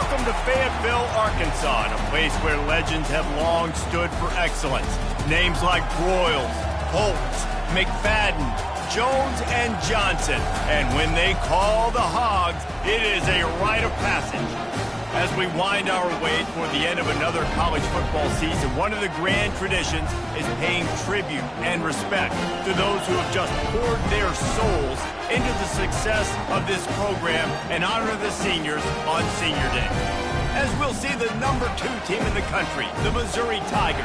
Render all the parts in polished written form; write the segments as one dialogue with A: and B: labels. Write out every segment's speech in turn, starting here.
A: Welcome to Fayetteville, Arkansas, a place where legends have long stood for excellence. Names like Broyles, Holtz, McFadden, Jones, and Johnson. And when they call the Hogs, it is a rite of passage. As we wind our way toward the end of another college football season, one of the grand traditions is paying tribute and respect to those who have just poured their souls into the success of this program and honor the seniors on Senior Day. As we'll see the #2 team in the country, the Missouri Tigers,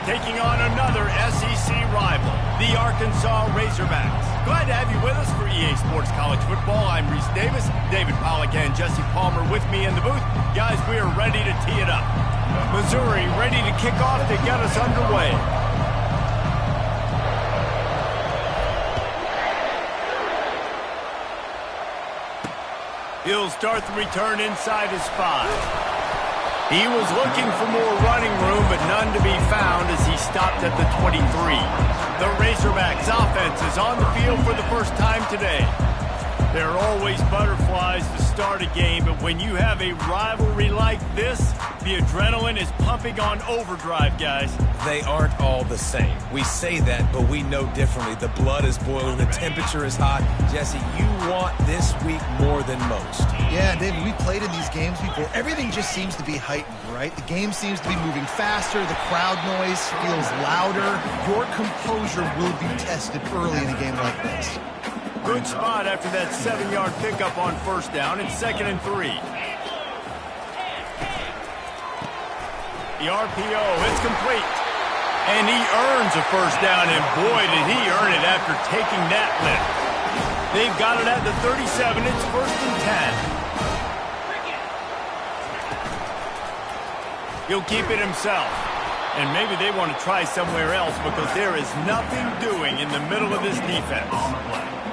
A: taking on another SEC rival, the Arkansas Razorbacks. Glad to have you with us for EA Sports College Football. I'm Reese Davis, David Pollack and Jesse Palmer with me in the booth. Guys, we are ready to tee it up. Missouri ready to kick off to get us underway. He'll start the return inside his 5. He was looking for more running room, but none to be found as he stopped at the 23. The Razorbacks offense is on the field for the first time today. There are always butterflies to start a game, but when you have a rivalry like this, the adrenaline is pumping on overdrive, guys.
B: They aren't all the same. We say that, but we know differently. The blood is boiling. The temperature is hot. Jesse, you want this week more than most.
C: Yeah, David, we played in these games before. Everything just seems to be heightened, right? The game seems to be moving faster. The crowd noise feels louder. Your composure will be tested early in a game like this.
A: Good spot after that 7-yard pickup on first down. It's 2nd and 3. The RPO is complete. And he earns a first down, and boy, did he earn it after taking that lift. They've got it at the 37. It's 1st and 10. He'll keep it himself. And maybe they want to try somewhere else because there is nothing doing in the middle of this defense.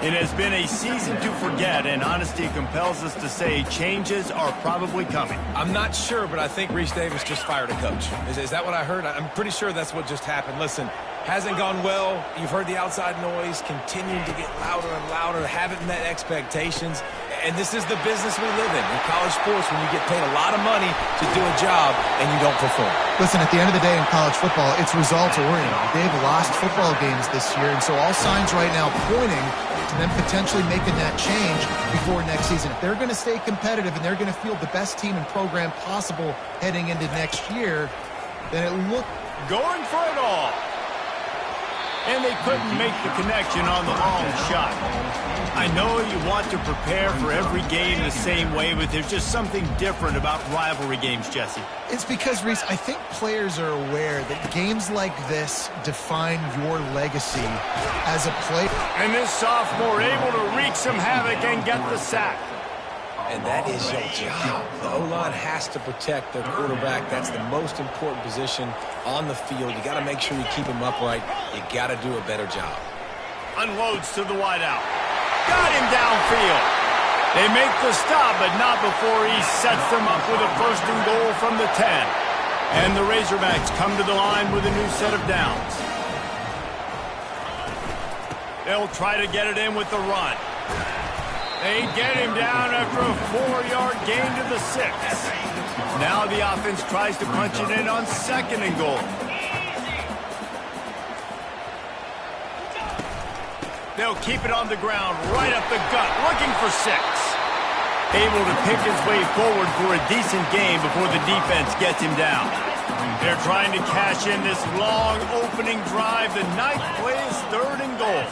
A: It has been a season to forget, and honesty compels us to say changes are probably coming.
B: I'm not sure, but I think Reese Davis just fired a coach. Is that what I heard? I'm pretty sure that's what just happened. Listen, hasn't gone well. You've heard the outside noise continuing to get louder and louder, haven't met expectations. And this is the business we live in college sports, when you get paid a lot of money to do a job and you don't perform.
C: Listen, at the end of the day in college football, it's results oriented. They've lost football games this year, and so all signs right now pointing to them potentially making that change before next season. If they're going to stay competitive and they're going to field the best team and program possible heading into next year, then it looks
A: going for it all. And they couldn't make the connection on the long shot. I know you want to prepare for every game the same way, but there's just something different about rivalry games, Jesse.
C: It's because, Reese, I think players are aware that games like this define your legacy as a player.
A: And this sophomore able to wreak some havoc and get the sack.
B: And that is your job. The O-line has to protect their quarterback. That's the most important position on the field. You got to make sure you keep him upright. You got to do a better job.
A: Unloads to the wideout. Got him downfield. They make the stop, but not before he sets them up with a 1st and goal from the 10. And the Razorbacks come to the line with a new set of downs. They'll try to get it in with the run. They get him down after a 4-yard gain to the 6. Now the offense tries to punch it in on 2nd and goal. They'll keep it on the ground, right up the gut, looking for 6. Able to pick his way forward for a decent game before the defense gets him down. They're trying to cash in this long opening drive. The 9th play is 3rd and goal.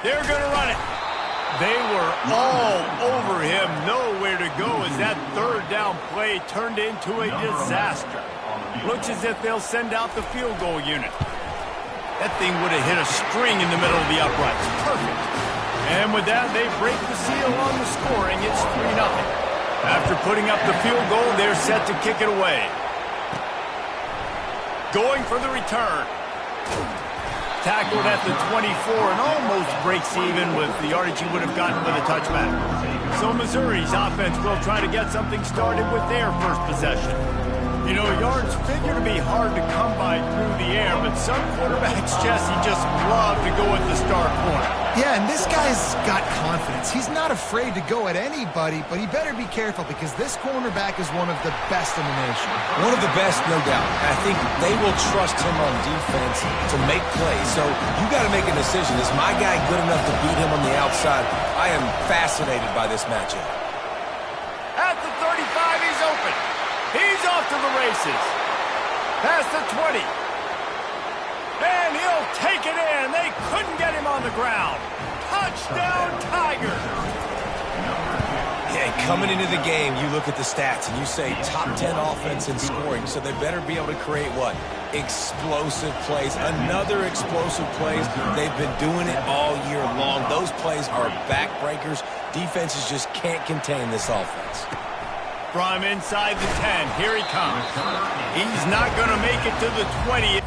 A: They're going to run it. They were all over him, nowhere to go as that 3rd down play turned into a disaster. Looks as if they'll send out the field goal unit. That thing would have hit a string in the middle of the uprights. Perfect. And with that, they break the seal on the scoring. It's 3-0. After putting up the field goal, they're set to kick it away. Going for the return. Tackled at the 24 and almost breaks even with the yardage he would have gotten with a touchback. So Missouri's offense will try to get something started with their first possession. You know, yards figure to be hard to come by through the air, but some quarterbacks, Jesse, just love to go at the star corner.
C: Yeah, and this guy's got confidence. He's not afraid to go at anybody, but he better be careful because this cornerback is one of the best in the nation.
B: One of the best, no doubt. And I think they will trust him on defense to make plays. So you got to make a decision. Is my guy good enough to beat him on the outside? I am fascinated by this matchup.
A: At the 35, he's open. He's off to the races. Past the 20. And he'll take it in. They couldn't get him on the ground. Touchdown, Tiger.
B: Yeah, coming into the game, you look at the stats and you say top 10 offense in scoring, so they better be able to create what? Explosive plays. Another explosive plays. They've been doing it all year long. Those plays are backbreakers. Defenses just can't contain this offense.
A: From inside the 10, here he comes. He's not going to make it to the 20.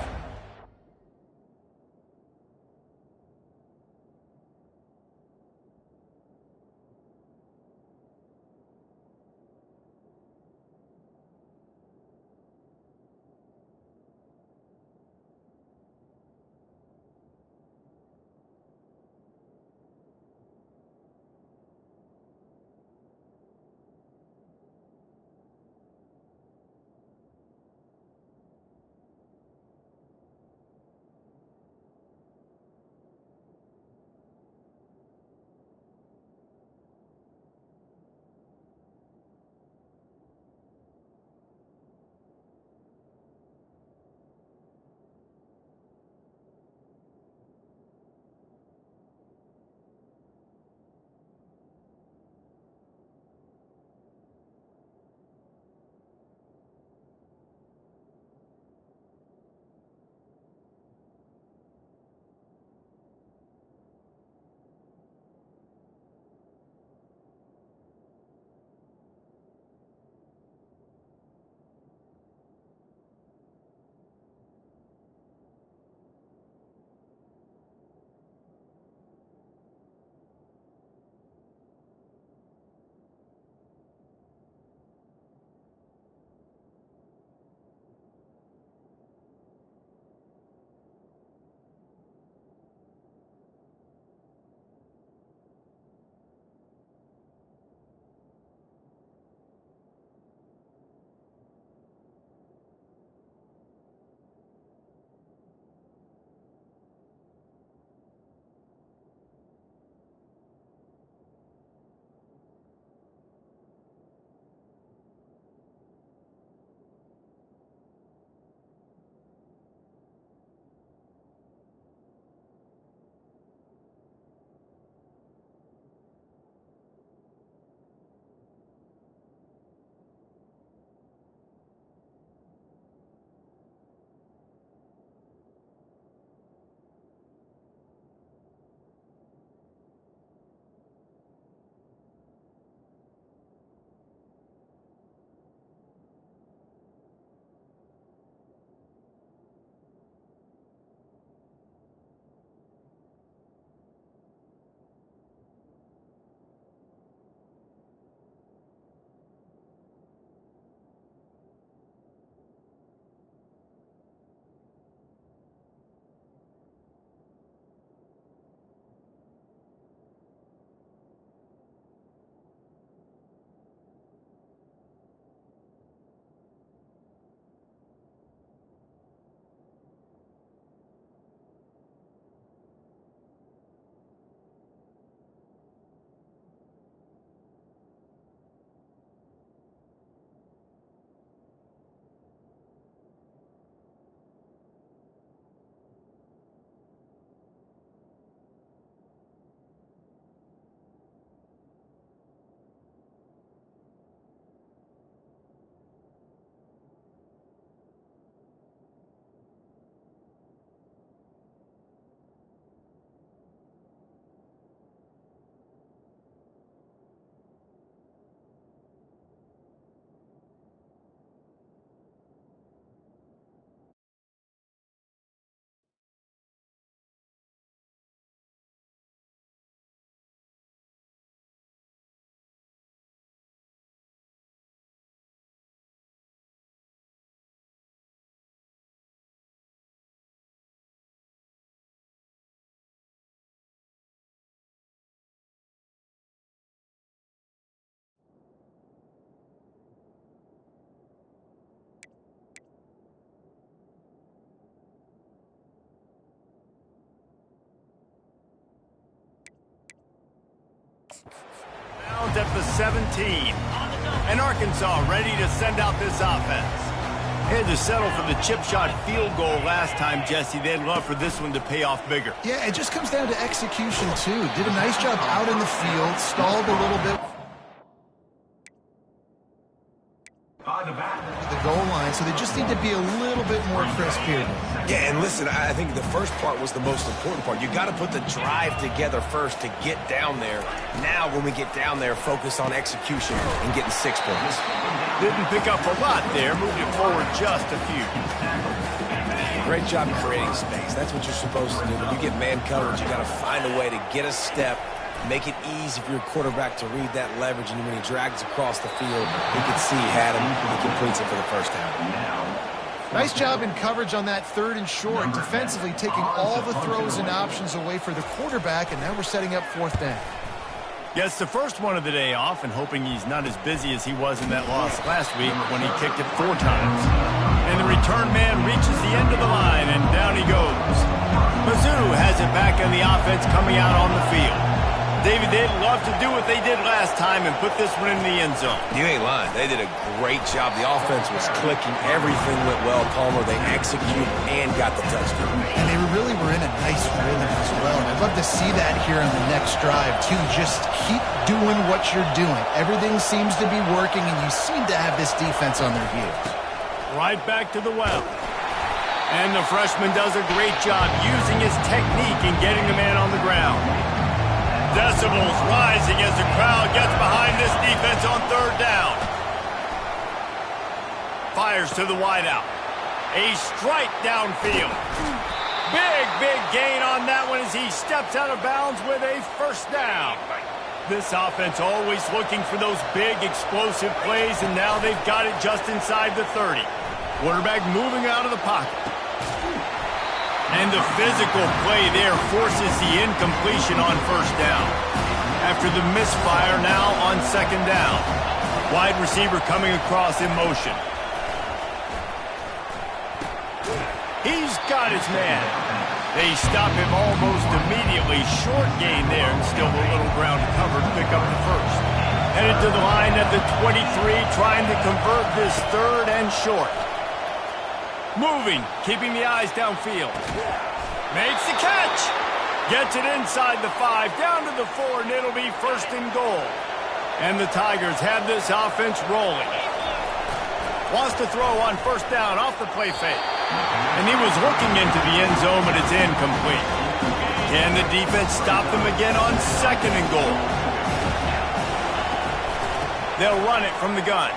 A: at the 17. And Arkansas ready to send out this offense. They had to settle for the chip shot field goal last time, Jesse. They'd love for this one to pay off bigger.
C: Yeah, it just comes down to execution, too. Did a nice job out in the field, stalled a little bit. The goal line, so they just need to be a little bit more crisp here.
B: Yeah, and listen, I think the first part was the most important part. You got to put the drive together first to get down there. Now, when we get down there, focus on execution and getting 6 points.
A: Didn't pick up a lot there, moved it forward just a few.
B: Great job of creating space. That's what you're supposed to do. When you get man coverage, you got to find a way to get a step, make it easy for your quarterback to read that leverage, and when he drags across the field, he can see he had him, and he completes it for the first down.
C: Nice job in coverage on that 3rd and short, defensively taking all the throws and options away for the quarterback, and now we're setting up 4th down.
A: Gets the first one of the day off and hoping he's not as busy as he was in that loss last week when he kicked it 4 times. And the return man reaches the end of the line, and down he goes. Mizzou has it back in the offense coming out on the field. David, they'd love to do what they did last time and put this one in the end zone.
B: You ain't lying. They did a great job. The offense was clicking. Everything went well, Palmer. They executed and got the touchdown.
C: And they really were in a nice rhythm as well. And I'd love to see that here on the next drive, too. Just keep doing what you're doing. Everything seems to be working, and you seem to have this defense on their heels.
A: Right back to the well. And the freshman does a great job using his technique and getting the man on the ground. Decibels rising as the crowd gets behind this defense on 3rd down. Fires to the wideout. A strike downfield. Big gain on that one as he steps out of bounds with a 1st down. This offense always looking for those big explosive plays, and now they've got it just inside the 30. Quarterback moving out of the pocket. And the physical play there forces the incompletion on 1st down. After the misfire, now on 2nd down. Wide receiver coming across in motion. He's got his man. They stop him almost immediately. Short gain there, and still a little ground to cover to pick up the 1st. Headed to the line at the 23, trying to convert this 3rd and short. Moving, keeping the eyes downfield. Makes the catch. Gets it inside the 5, down to the 4, and it'll be 1st and goal. And the Tigers have this offense rolling. Wants to throw on 1st down off the play fake. And he was looking into the end zone, but it's incomplete. Can the defense stop them again on 2nd and goal? They'll run it from the gun.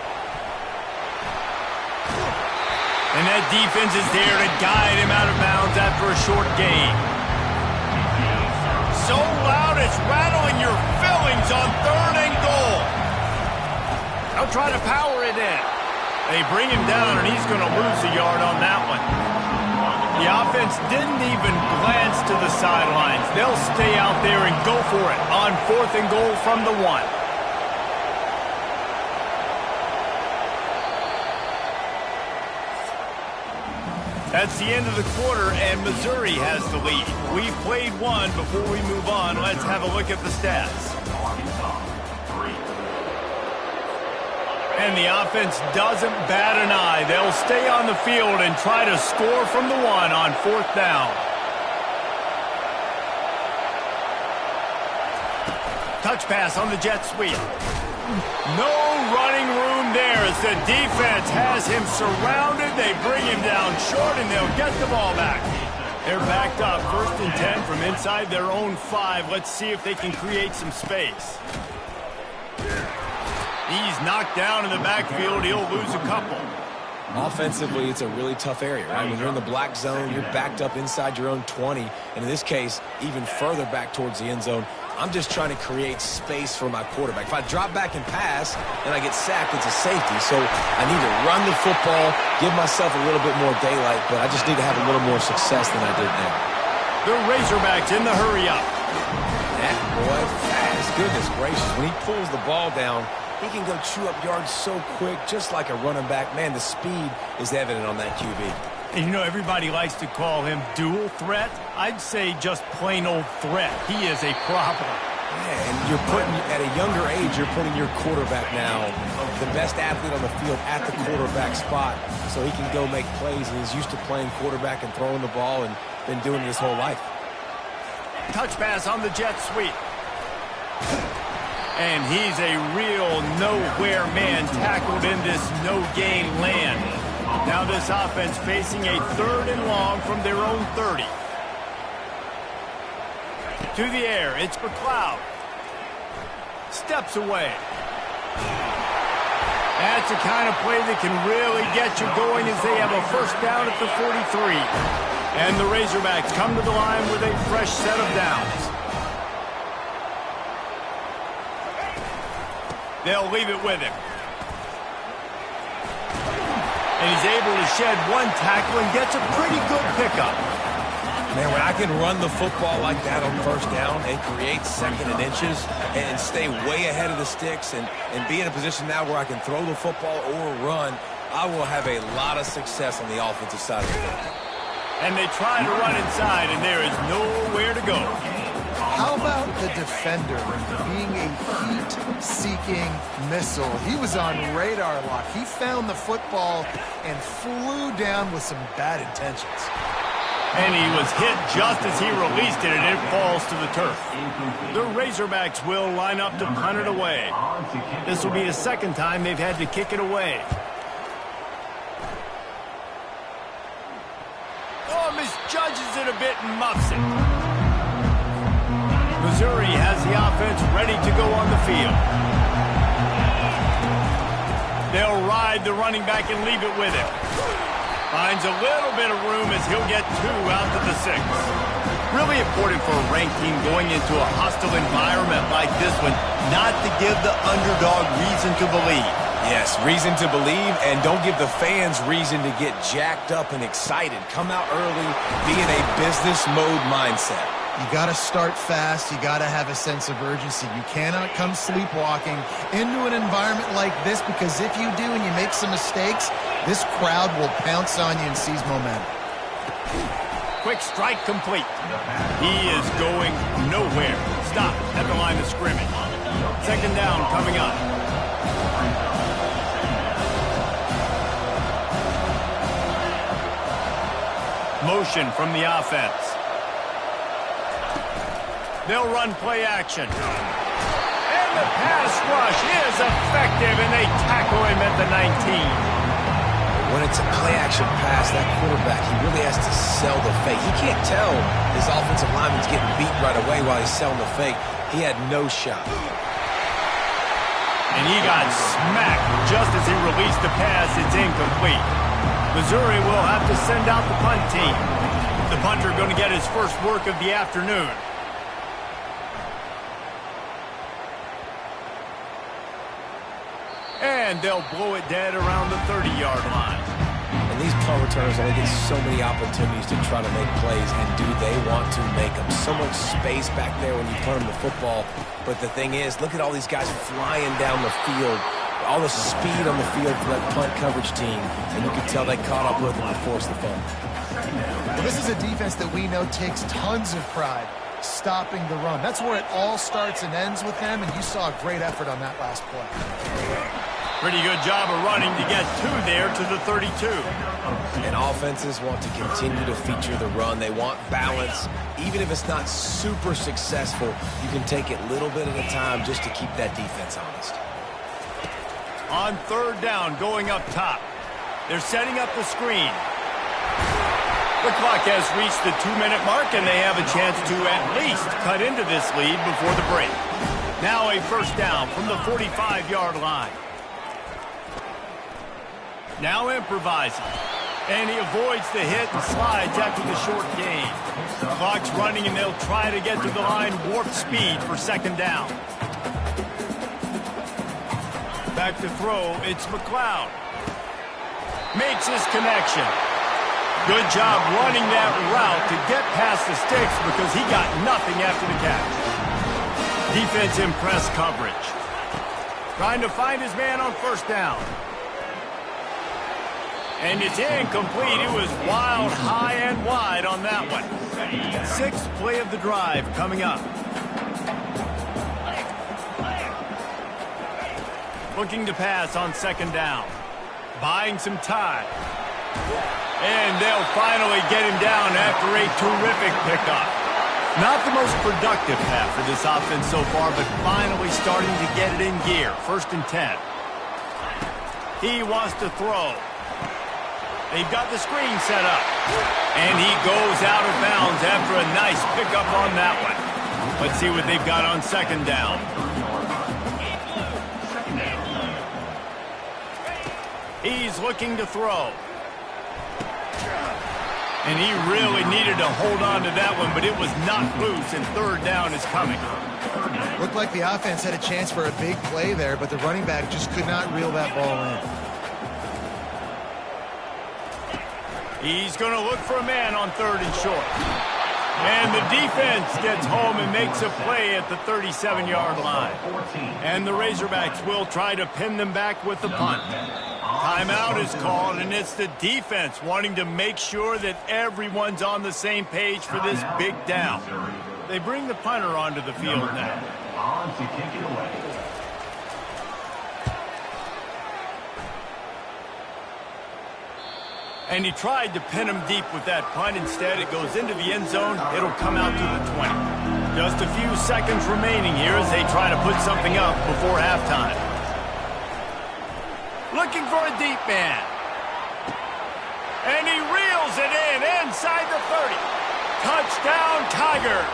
A: And that defense is there to guide him out of bounds after a short gain. So loud it's rattling your fillings on 3rd and goal. They'll try to power it in. They bring him down, and he's going to lose a yard on that one. The offense didn't even glance to the sidelines. They'll stay out there and go for it on 4th and goal from the 1. That's the end of the quarter, and Missouri has the lead. We've played one. Before we move on, let's have a look at the stats. And the offense doesn't bat an eye. They'll stay on the field and try to score from the 1 on 4th down. Touch pass on the jet sweep. No running room there as the defense has him surrounded. They bring him down short, and they'll get the ball back. They're backed up, 1st and 10 from inside their own 5. Let's see if they can create some space. He's knocked down in the backfield. He'll lose a couple.
B: Offensively, it's a really tough area, right? When you're in the black zone, you're backed up inside your own 20, and in this case, even further back towards the end zone. I'm just trying to create space for my quarterback. If I drop back and pass and I get sacked, it's a safety. So I need to run the football, give myself a little bit more daylight, but I just need to have a little more success than I did now.
A: The Razorbacks in the hurry-up.
B: That boy fast. Goodness gracious. When he pulls the ball down, he can go chew up yards so quick, just like a running back. Man, the speed is evident on that QB.
A: And you know, everybody likes to call him dual threat. I'd say just plain old threat. He is a problem.
B: Yeah, and you're putting, at a younger age, you're putting your quarterback now, the best athlete on the field, at the quarterback spot, so he can go make plays, and he's used to playing quarterback and throwing the ball and been doing it his whole life.
A: Touch pass on the jet sweep. And he's a real nowhere man tackled in this no-gain land. Now this offense facing a 3rd and long from their own 30. To the air, it's McLeod. Steps away. That's the kind of play that can really get you going as they have a first down at the 43. And the Razorbacks come to the line with a fresh set of downs. They'll leave it with him. And he's able to shed one tackle and gets a pretty good pickup.
B: Man, when I can run the football like that on first down and create 2nd and inches and stay way ahead of the sticks and be in a position now where I can throw the football or run, I will have a lot of success on the offensive side of the ball.
A: And they try to run inside, and there is nowhere to go.
C: How about the defender being a heat-seeking missile? He was on radar lock. He found the football and flew down with some bad intentions.
A: And he was hit just as he released it, and it falls to the turf. The Razorbacks will line up to punt it away. This will be the 2nd time they've had to kick it away. Oh, misjudges it a bit and muffs it. Missouri has the offense ready to go on the field. They'll ride the running back and leave it with him. Finds a little bit of room as he'll get 2 out to the 6. Really important for a ranked team going into a hostile environment like this one, not to give the underdog reason to believe.
B: Yes, reason to believe, and don't give the fans reason to get jacked up and excited. Come out early, be in a business mode mindset.
C: You got to start fast. You got to have a sense of urgency. You cannot come sleepwalking into an environment like this, because if you do and you make some mistakes, this crowd will pounce on you and seize momentum.
A: Quick strike complete. He is going nowhere. Stop at the line of scrimmage. 2nd down coming up. Motion from the offense. They'll run play action. And the pass rush is effective, and they tackle him at the 19.
B: When it's a play-action pass, that quarterback, he really has to sell the fake. He can't tell his offensive lineman's getting beat right away while he's selling the fake. He had no shot.
A: And he got smacked just as he released the pass. It's incomplete. Missouri will have to send out the punt team. The punter going to get his first work of the afternoon. And they'll blow it dead around the 30-yard line.
B: And these punt returners only get so many opportunities to try to make plays, and do they want to make them? So much space back there when you punt them the football. But the thing is, look at all these guys flying down the field. All the speed on the field for that punt coverage team. And you can tell they caught up with them and forced the punt.
C: Well, this is a defense that we know takes tons of pride stopping the run. That's where it all starts and ends with them, and you saw a great effort on that last play.
A: Pretty good job of running to get 2 there to the 32.
B: And offenses want to continue to feature the run. They want balance. Even if it's not super successful, you can take it little bit at a time just to keep that defense honest.
A: On 3rd down, going up top. They're setting up the screen. The clock has reached the 2-minute mark, and they have a chance to at least cut into this lead before the break. Now a first down from the 45-yard line. Now improvising. And he avoids the hit and slides after the short gain. The clock's running, and they'll try to get to the line warp speed for 2nd down. Back to throw, it's McLeod. Makes his connection. Good job running that route to get past the sticks, because he got nothing after the catch. Defense in press coverage. Trying to find his man on first down. And it's incomplete. It was wild, high, and wide on that one. 6th play of the drive coming up. Looking to pass on second down. Buying some time. And they'll finally get him down after a terrific pickup. Not the most productive half for this offense so far, but finally starting to get it in gear. 1st and 10. He wants to throw. They've got the screen set up. And he goes out of bounds after a nice pickup on that one. Let's see what they've got on second down. He's looking to throw. And he really needed to hold on to that one, but it was not loose, and 3rd down is coming.
C: Looked like the offense had a chance for a big play there, but the running back just could not reel that ball in.
A: He's going to look for a man on 3rd and short. And the defense gets home and makes a play at the 37-yard line. And the Razorbacks will try to pin them back with the punt. Timeout is called, and it's the defense wanting to make sure that everyone's on the same page for this big down. They bring the punter onto the field now.
D: On to kick it away.
A: And he tried to pin him deep with that punt. Instead, it goes into the end zone. It'll come out to the 20. Just a few seconds remaining here as they try to put something up before halftime. Looking for a deep man. And he reels it in inside the 30. Touchdown, Tigers.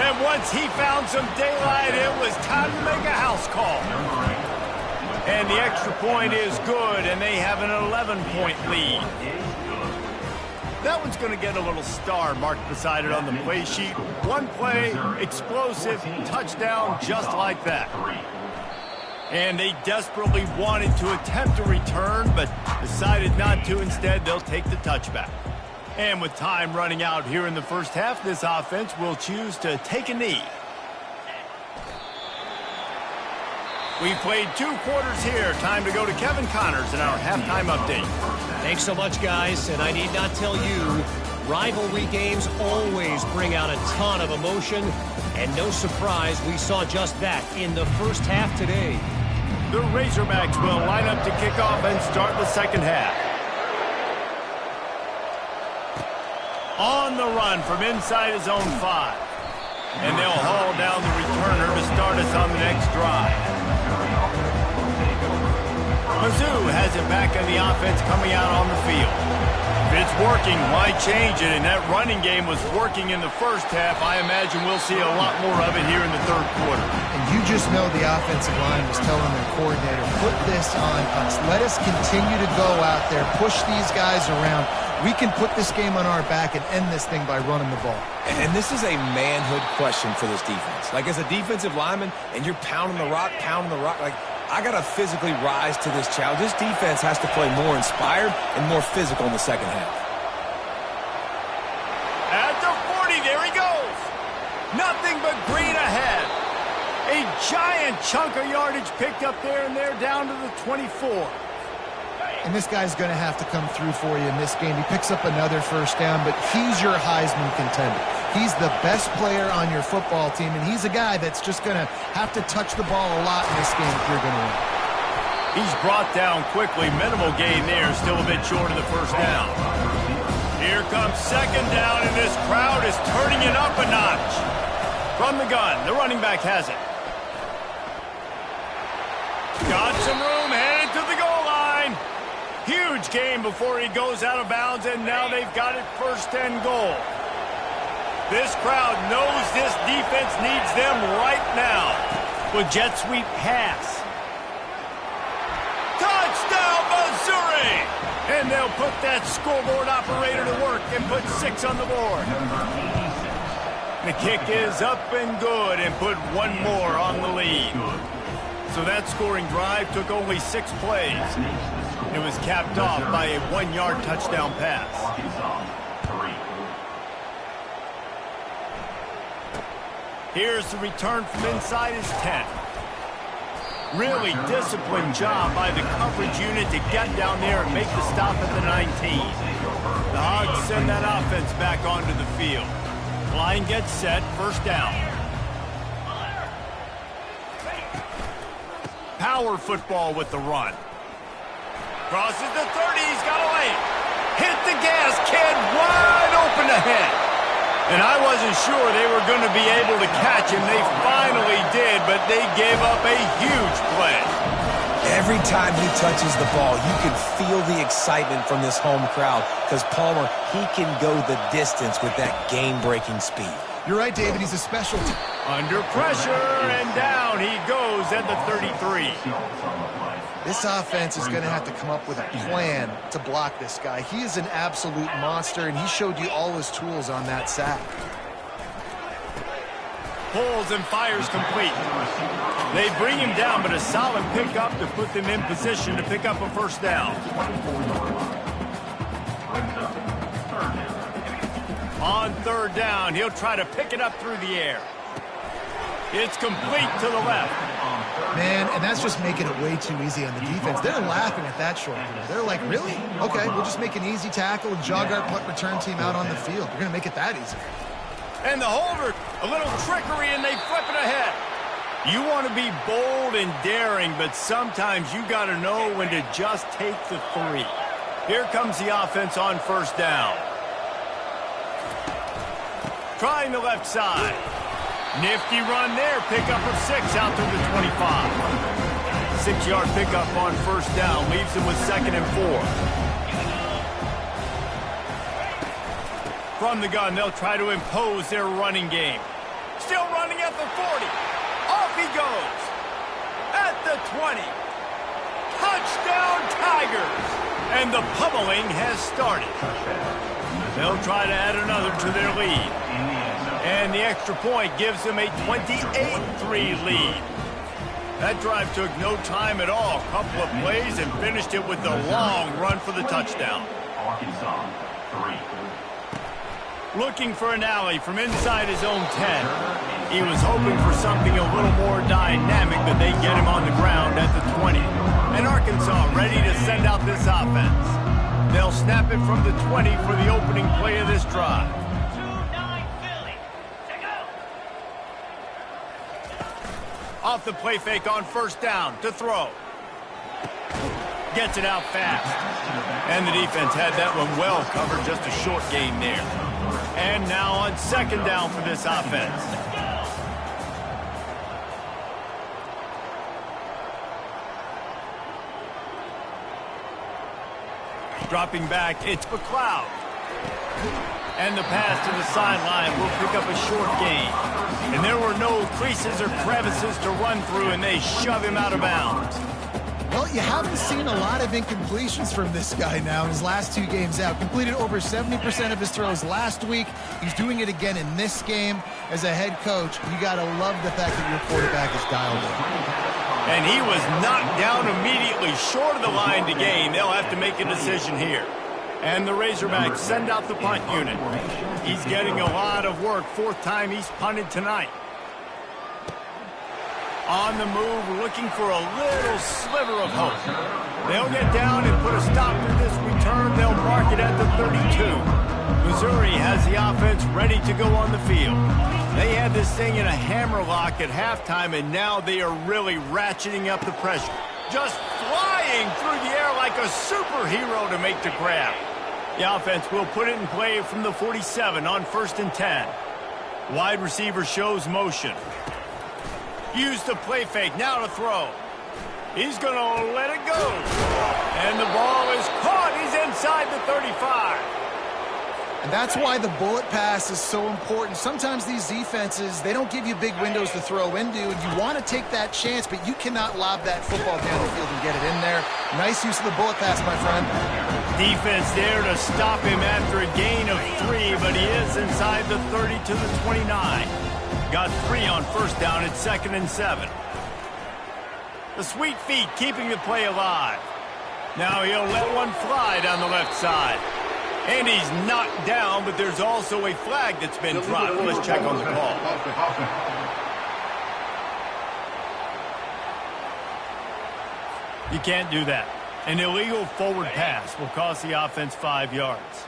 A: And once he found some daylight, it was time to make a house call. And the extra point is good, and they have an 11-point lead. That one's going to get a little star marked beside it on the play sheet. One play, explosive, touchdown, just like that. And they desperately wanted to attempt a return, but decided not to. Instead, they'll take the touchback. And with time running out here in the first half, this offense will choose to take a knee. We've played 2 quarters here. Time to go to Kevin Connors in our halftime update.
E: Thanks so much, guys. And I need not tell you, rivalry games always bring out a ton of emotion. And no surprise, we saw just that in the first half today.
A: The Razorbacks will line up to kick off and start the second half. On the run from inside his own 5. And they'll haul down the returner to start us on the next drive. Mizzou has it back in the offense coming out on the field. If it's working, why change it? And that running game was working in the first half. I imagine we'll see a lot more of it here in the 3rd quarter.
C: And you just know the offensive line was telling their coordinator, put this on us. Let us continue to go out there, push these guys around. We can put this game on our back and end this thing by running the ball.
B: And this is a manhood question for this defense. Like, as a defensive lineman, and you're pounding the rock, like, I got to physically rise to this challenge. This defense has to play more inspired and more physical in the second half.
A: At the 40, there he goes. Nothing but green ahead. A giant chunk of yardage picked up there, and they're down to the 24.
C: And this guy's going to have to come through for you in this game. He picks up another first down, but he's your Heisman contender. He's the best player on your football team, and he's a guy that's just going to have to touch the ball a lot in this game if you're going to win.
A: He's brought down quickly. Minimal gain there, still a bit short of the first down. Here comes second down, and this crowd is turning it up a notch. From the gun, the running back has it. Got some room, headed to the goal line. Huge gain before he goes out of bounds, and now they've got it 1st and goal. This crowd knows this defense needs them right now. With jet sweep pass. Touchdown, Missouri! And they'll put that scoreboard operator to work and put 6 on the board. The kick is up and good and put one more on the lead. So that scoring drive took only 6 plays. It was capped off by a 1-yard touchdown pass. Here's the return from inside his 10. Really disciplined job by the coverage unit to get down there and make the stop at the 19. The Hogs send that offense back onto the field. Line gets set, 1st down. power football with the run. Crosses the 30, he's got a lane. Hit the gas, kid, wide open ahead. And I wasn't sure they were going to be able to catch him. They finally did, but they gave up a huge play.
B: Every time he touches the ball, you can feel the excitement from this home crowd because Palmer, he can go the distance with that game-breaking speed.
C: You're right, David. He's a special team.
A: Under pressure, and down he goes at the 33.
C: This offense is going to have to come up with a plan to block this guy. He is an absolute monster, and he showed you all his tools on that sack.
A: Pulls and fires complete. They bring him down, but a solid pickup to put them in position to pick up a first down. On third down, he'll try to pick it up through the air. It's complete to the left.
C: Man, and that's just making it way too easy on the defense. They're laughing at that short game. They're like, really? Okay, we'll just make an easy tackle and jog our punt return team out on the field. We're going to make it that easy.
A: And the holder, a little trickery, and they flip it ahead. You want to be bold and daring, but sometimes you got to know when to just take the 3. Here comes the offense on first down. Trying the left side. Nifty run there. Pickup of 6 out to the 25. 6-yard pickup on first down. Leaves him with 2nd and 4. From the gun, they'll try to impose their running game. Still running at the 40. Off he goes. At the 20. Touchdown Tigers. And the pummeling has started. They'll try to add another to their lead. And the extra point gives them a 28-3 lead. That drive took no time at all. Couple of plays and finished it with a long run for the touchdown.
D: Arkansas, 3.
A: Looking for an alley from inside his own 10. He was hoping for something a little more dynamic, but they get him on the ground at the 20. And Arkansas ready to send out this offense. They'll snap it from the 20 for the opening play of this drive. Off the play fake on first down to throw. Gets it out fast. And the defense had that one well covered, just a short gain there. And now on second down for this offense. Dropping back, it's McLeod. And the pass to the sideline will pick up a short gain. And there were no creases or crevices to run through, and they shove him out of bounds.
C: Well, you haven't seen a lot of incompletions from this guy now in his last 2 games out. Completed over 70% of his throws last week. He's doing it again in this game. As a head coach, you got to love the fact that your quarterback is dialed in.
A: And he was knocked down immediately short of the line to gain. They'll have to make a decision here. And the Razorbacks send out the punt unit. He's getting a lot of work. 4th time he's punted tonight. On the move, looking for a little sliver of hope. They'll get down and put a stop to this return. They'll mark it at the 32. Missouri has the offense ready to go on the field. They had this thing in a hammerlock at halftime, and now they are really ratcheting up the pressure. Just flying through the air like a superhero to make the grab. The offense will put it in play from the 47 on 1st and 10. Wide receiver shows motion. Use the play fake, now to throw. He's going to let it go. And the ball is caught. He's inside the 35.
C: And that's why the bullet pass is so important. Sometimes these defenses, they don't give you big windows to throw into, and you want to take that chance, but you cannot lob that football down the field and get it in there. Nice use of the bullet pass, my friend.
A: Defense there to stop him after a gain of 3, but he is inside the 30 to the 29. Got 3 on first down at 2nd and 7. The sweet feet keeping the play alive. Now he'll let one fly down the left side. And he's knocked down, but there's also a flag that's been dropped. Let's check on the call. You can't do that. An illegal forward pass will cost the offense 5 yards.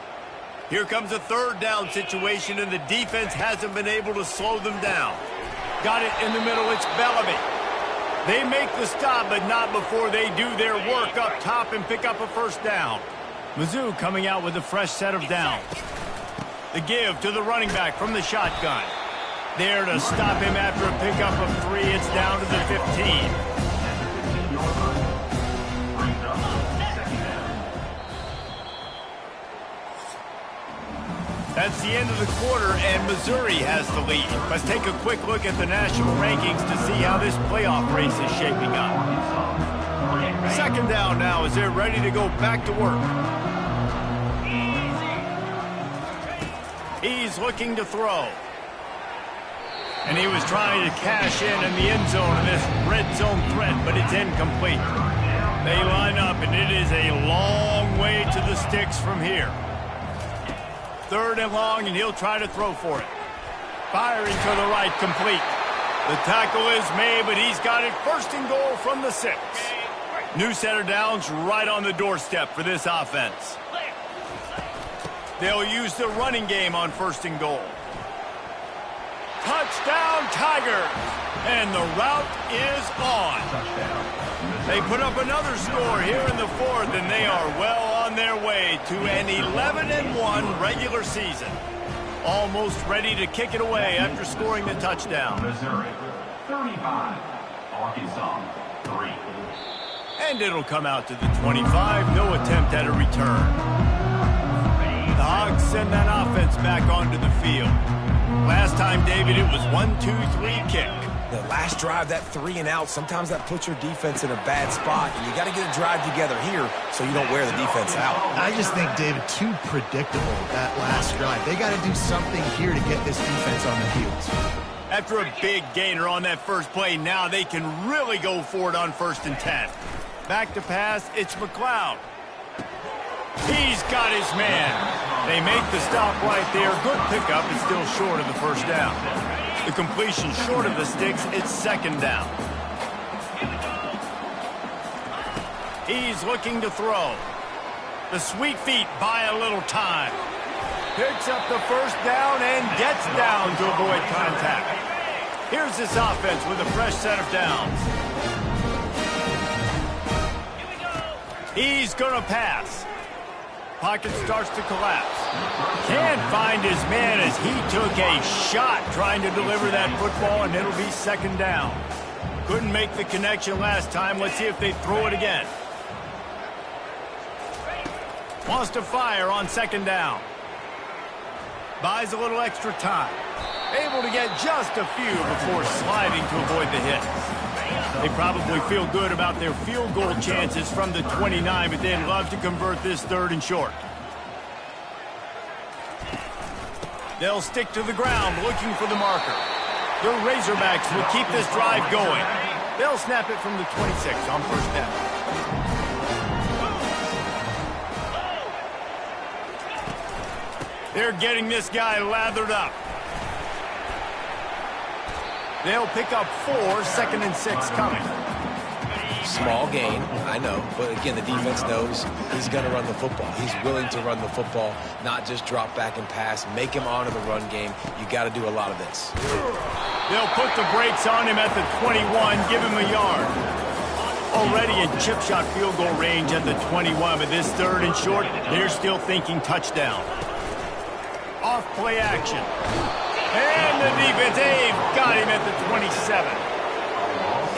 A: Here comes a 3rd down situation, and the defense hasn't been able to slow them down. Got it in the middle. It's Bellamy. They make the stop, but not before they do their work up top and pick up a first down. Mizzou coming out with a fresh set of downs. The give to the running back from the shotgun. There to stop him after a pickup of 3. It's down to the 15. That's the end of the quarter, and Missouri has the lead. Let's take a quick look at the national rankings to see how this playoff race is shaping up. Second down now as they're ready to go back to work. He's looking to throw. And he was trying to cash in the end zone in this red zone threat, but it's incomplete. They line up, and it is a long way to the sticks from here. Third and long, and he'll try to throw for it. Firing to the right, complete. The tackle is made, but he's got it first and goal from the 6. New set of downs right on the doorstep for this offense. They'll use the running game on first and goal. Touchdown, Tigers! And the route is on. They put up another score here in the 4th, and they are well on their way to an 11-1 regular season. Almost ready to kick it away after scoring the touchdown.
D: Missouri, 35. Arkansas, 3.
A: And it'll come out to the 25. No attempt at a return. The Hogs send that offense back onto the field. Last time, David, it was 1-2-3 kick.
B: The last drive, that 3 and out, sometimes that puts your defense in a bad spot, and you got to get a drive together here so you don't wear the defense out.
C: I just think, David, too predictable, that last drive. They got to do something here to get this defense on the field.
A: After a big gainer on that first play, now they can really go for it on 1st and 10. Back to pass, it's McLeod. He's got his man. They make the stop right there. Good pickup. It's still short of the first down. The completion short of the sticks. It's second down. He's looking to throw. The sweet feet buy a little time. Picks up the first down and gets down to avoid contact. Here's this offense with a fresh set of downs. He's going to pass. Pocket starts to collapse. Can't find his man as he took a shot trying to deliver that football, and it'll be second down. Couldn't make the connection last time. Let's see if they throw it again. Wants to fire on second down. Buys a little extra time. Able to get just a few before sliding to avoid the hit. They probably feel good about their field goal chances from the 29, but they'd love to convert this 3rd and short. They'll stick to the ground looking for the marker. The Razorbacks will keep this drive going. They'll snap it from the 26 on first down. They're getting this guy lathered up. They'll pick up 4, 2nd and 6 coming.
B: Small gain, I know, but again, the defense knows he's going to run the football. He's willing to run the football, not just drop back and pass, make him honor the run game. You got to do a lot of this.
A: They'll put the brakes on him at the 21, give him a yard. Already in chip shot field goal range at the 21, but this 3rd and short, they're still thinking touchdown. Off play action. And the defense, they've got him at the 27.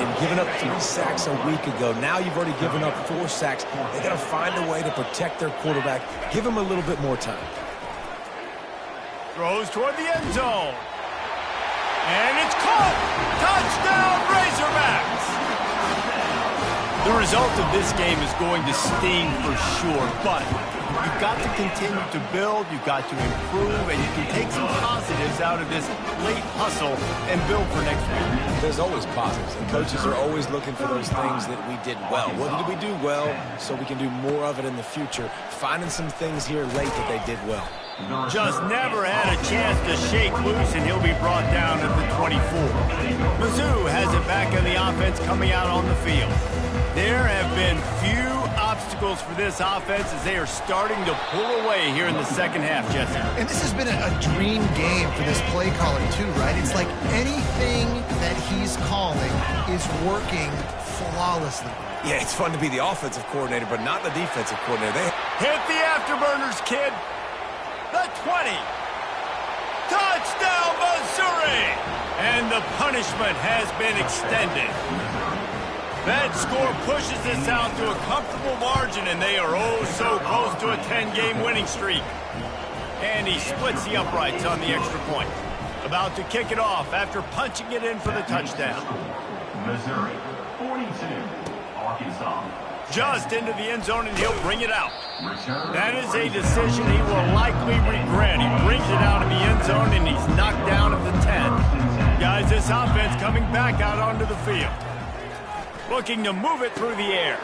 B: And giving up 3 sacks a week ago, now you've already given up 4 sacks. They got to find a way to protect their quarterback. Give him a little bit more time.
A: Throws toward the end zone. And it's caught. Touchdown, Razorbacks. The result of this game is going to sting for sure, but you've got to continue to build, you've got to improve, and you can take some positives out of this late hustle and build for next week.
B: There's always positives, and coaches are always looking for those things that we did well. What did we do well so we can do more of it in the future? Finding some things here late that they did well.
A: Just never had a chance to shake loose, and he'll be brought down at the 24. Mizzou has it back in the offense coming out on the field. There have been few obstacles for this offense as they are starting to pull away here in the second half, Jesse.
C: And this has been a dream game for this play caller too, right? It's like anything that he's calling is working flawlessly.
B: Yeah, it's fun to be the offensive coordinator, but not the defensive coordinator. They
A: hit the afterburners, kid. The 20. Touchdown, Missouri! And the punishment has been extended. That score pushes us out to a comfortable margin, and they are oh so close to a 10-game winning streak. And he splits the uprights on the extra point. About to kick it off after punching it in for the touchdown.
D: Missouri, 42. Arkansas.
A: Just into the end zone, and he'll bring it out. That is a decision he will likely regret. He brings it out in the end zone, and he's knocked down at the 10. Guys, this offense coming back out onto the field. Looking to move it through the air.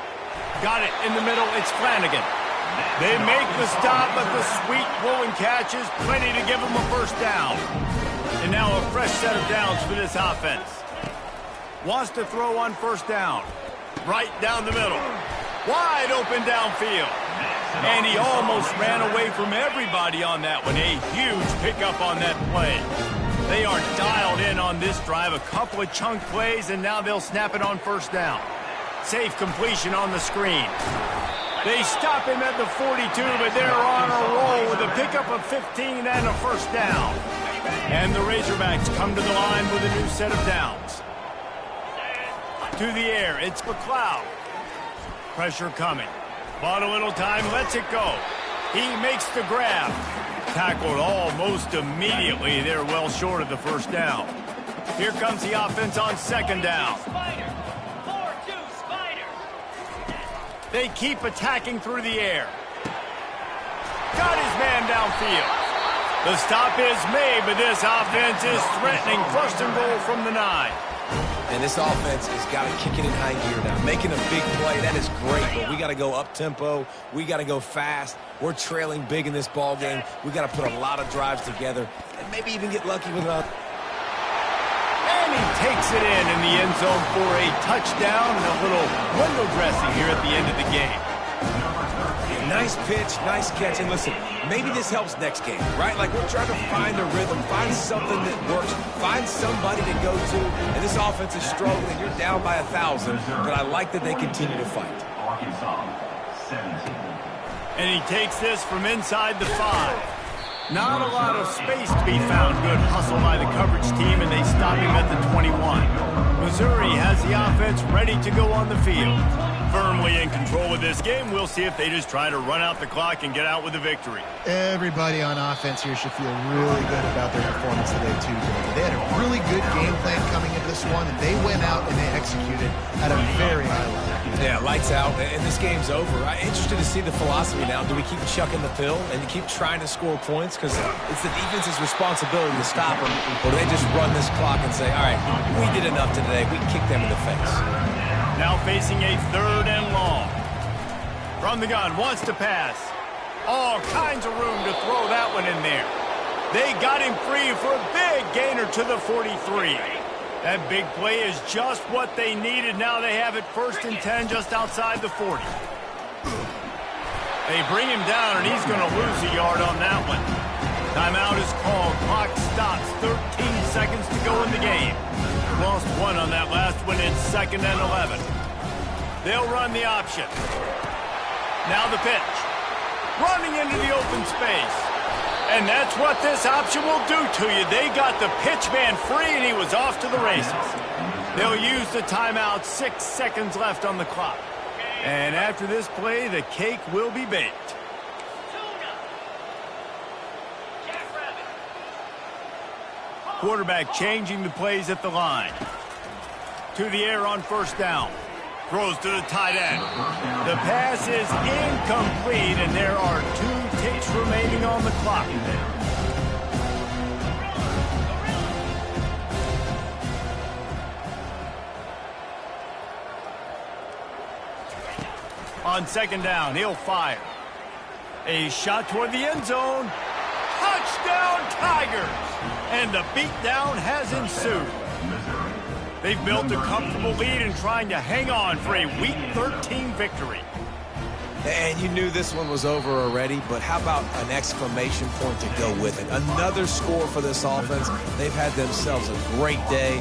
A: Got it in the middle. It's Flanagan. They make the stop, but the sweet blowing catch is plenty to give them a first down. And now a fresh set of downs for this offense. Wants to throw on first down. Right down the middle. Wide open downfield. And he almost ran away from everybody on that one. A huge pickup on that play. They are dialed in on this drive. A couple of chunk plays, and now they'll snap it on first down. Safe completion on the screen. They stop him at the 42, but they're on a roll with a pickup of 15 and a first down. And the Razorbacks come to the line with a new set of downs. To the air, it's McLeod. Pressure coming. Bought a little time, lets it go. He makes the grab. Tackled almost immediately. They're well short of the first down. Here comes the offense on second down. They keep attacking through the air. Got his man downfield. The stop is made, but this offense is threatening first and goal from the 9.
B: And this offense has got to kick it in high gear now. Making a big play, that is great, but we got to go up-tempo. We got to go fast. We're trailing big in this ball game. We got to put a lot of drives together and maybe even get lucky with a...
A: And he takes it in the end zone for a touchdown and a little window dressing here at the end of the game.
B: Nice pitch, nice catch, and listen, maybe this helps next game, right? Like we're trying to find a rhythm, find something that works, find somebody to go to, and this offense is struggling. You're down by 1,000, but I like that they continue to fight.
D: Arkansas, 17.
A: And he takes this from inside the 5. Not a lot of space to be found. Good hustle by the coverage team, and they stop him at the 21. Missouri has the offense ready to go on the field. Firmly in control of this game. We'll see if they just try to run out the clock and get out with a victory.
C: Everybody on offense here should feel really good about their performance today, too. They had a really good game plan coming into this one, and they went out and they executed at a very high level.
B: Yeah, lights out, and this game's over. I'm interested to see the philosophy now. Do we keep chucking the pill and keep trying to score points? Because it's the defense's responsibility to stop them, or do they just run this clock and say, all right, we did enough today. We can kick them in the face.
A: Now facing a 3rd and long. From the gun, wants to pass. All kinds of room to throw that one in there. They got him free for a big gainer to the 43. That big play is just what they needed. Now they have it 1st and 10 just outside the 40. They bring him down, and he's going to lose a yard on that one. Timeout is called. Clock stops. 13 seconds to go in the game. Lost 1 on that last one. It's 2nd and 11. They'll run the option. Now the pitch. Running into the open space. And that's what this option will do to you. They got the pitch man free, and he was off to the races. They'll use the timeout. 6 seconds left on the clock. And after this play, the cake will be baked. Quarterback changing the plays at the line. To the air on first down. Throws to the tight end. The pass is incomplete, and there are 2 ticks remaining on the clock. On second down, he'll fire. A shot toward the end zone. Touchdown, Tigers! And the beatdown has ensued. They've built a comfortable lead and trying to hang on for a Week 13 victory.
B: And you knew this one was over already, but how about an exclamation point to go with it? Another score for this offense. They've had themselves a great day.